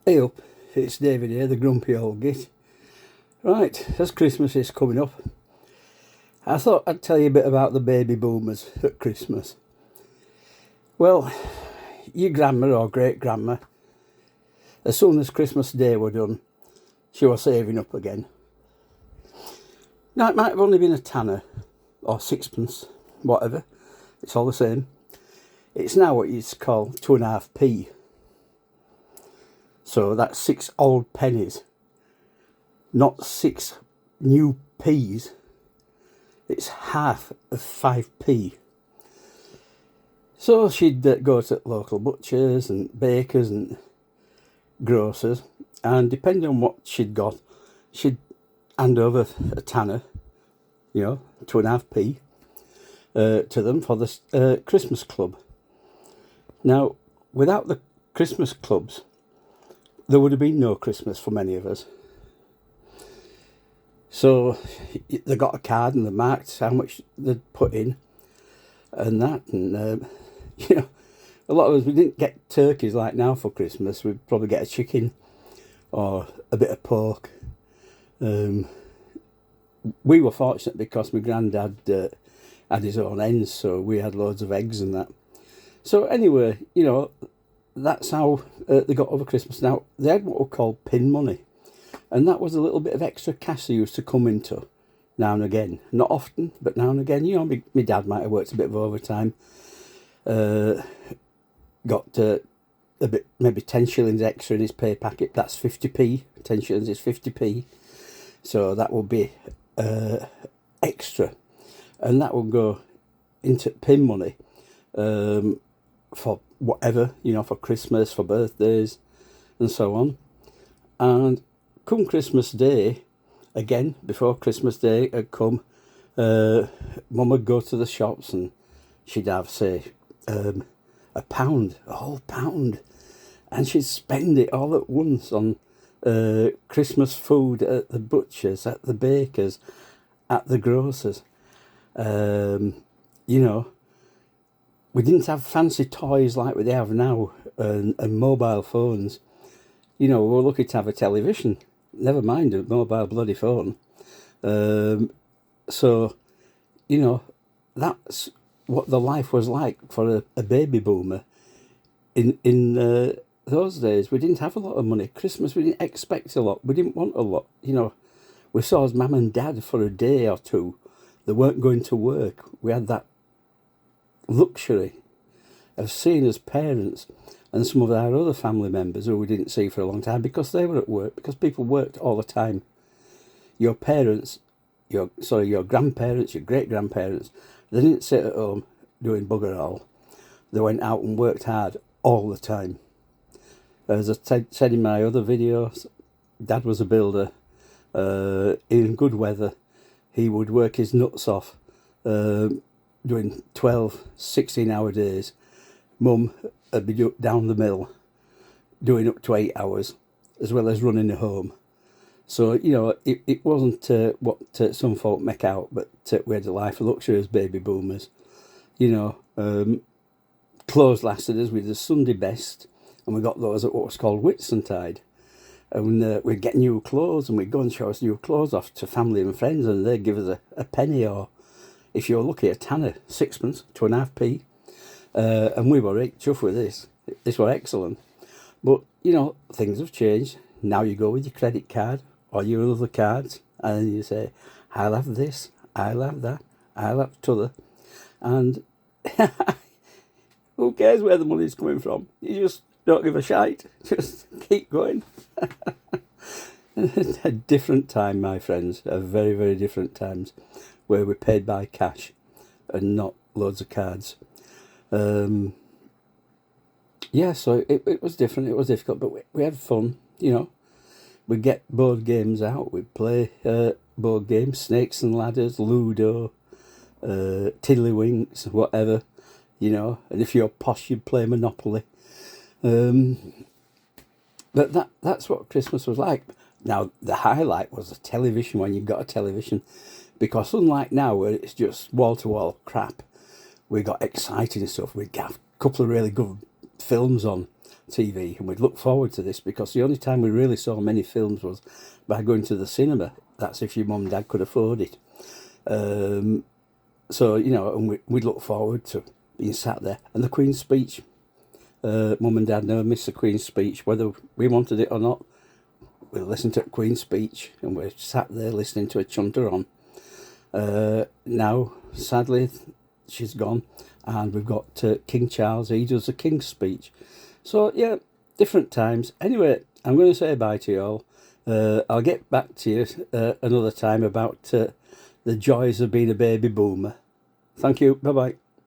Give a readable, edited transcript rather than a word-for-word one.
Hey up, it's David here, the grumpy old git. Right, as Christmas is coming up, I thought I'd tell you a bit about the baby boomers at Christmas. Well, your grandma or great grandma, as soon as Christmas Day were done, she was saving up again. Now, it might have only been a tanner or sixpence, whatever, it's all the same. It's now what you'd call 2.5p. So that's 6 old pennies, not 6 new p's. It's half of 5p. So she'd go to local butchers and bakers and grocers, and depending on what she'd got, she'd hand over a tanner, 2.5p, to them for the Christmas club. Now, without the Christmas clubs, there would have been no Christmas for many of us. So they got a card and they marked how much they'd put in and that. And, a lot of us, we didn't get turkeys like now for Christmas. We'd probably get a chicken or a bit of pork. We were fortunate because my granddad had his own hens, so we had loads of eggs and that. So anyway, that's how they got over Christmas. Now, they had what were called pin money, and that was a little bit of extra cash they used to come into now and again. Not often, but now and again. My dad might have worked a bit of overtime, got a bit, maybe 10 shillings extra in his pay packet. That's 50p. 10 shillings is 50p. So that would be extra, and that would go into pin money for whatever, for Christmas, for birthdays, and so on. And come Christmas Day, again, before Christmas Day had come, Mum would go to the shops and she'd have, say, a whole pound, and she'd spend it all at once on Christmas food at the butchers, at the bakers, at the grocers. We didn't have fancy toys like we have now, and mobile phones. We were lucky to have a television, never mind a mobile bloody phone. So, that's what the life was like for a baby boomer in those days. We didn't have a lot of money. Christmas, we didn't expect a lot. We didn't want a lot. We saw as mum and dad for a day or two. They weren't going to work. We had that luxury of seeing as parents and some of our other family members who we didn't see for a long time because they were at work, because people worked all the time. Your parents, your grandparents, your great-grandparents, they didn't sit at home doing bugger all. They went out and worked hard all the time. As I said in my other videos, Dad was a builder. In good weather, he would work his nuts off, doing 12, 16-hour days. Mum would be down the mill, doing up to 8 hours, as well as running a home. So, it wasn't what some folk make out, but we had a life of luxury as baby boomers. Clothes lasted us with the Sunday best, and we got those at what was called Whitsuntide. And we'd get new clothes, and we'd go and show us new clothes off to family and friends, and they'd give us a penny, or if you were lucky, a tanner, sixpence, 2.5p. And we were right chuffed with this. This was excellent. But, things have changed. Now you go with your credit card or your other cards, and you say, I'll have this, I'll have that, I'll have t'other. And who cares where the money's coming from? You just don't give a shite. Just keep going. A different time, my friends. A very, very different times where we paid by cash and not loads of cards. So it was different. It was difficult, but we had fun. We'd get board games out. We'd play board games, Snakes and Ladders, Ludo, Tiddlywinks, whatever. And if you're posh, you'd play Monopoly. But that's what Christmas was like. Now, the highlight was the television, when you got a television, because unlike now where it's just wall-to-wall crap, we got exciting stuff. We'd have a couple of really good films on, TV, and we'd look forward to this because the only time we really saw many films was by going to the cinema. That's if your mum and dad could afford it. So, you know, and we'd look forward to being sat there. And the Queen's speech, mum and dad never missed the Queen's speech, whether we wanted it or not. We listened to the Queen's speech, and we're sat there listening to a chunter on. Now, sadly, she's gone, and we've got King Charles. He does the King's speech. So, yeah, different times. Anyway, I'm going to say bye to you all. I'll get back to you another time about the joys of being a baby boomer. Thank you. Bye-bye.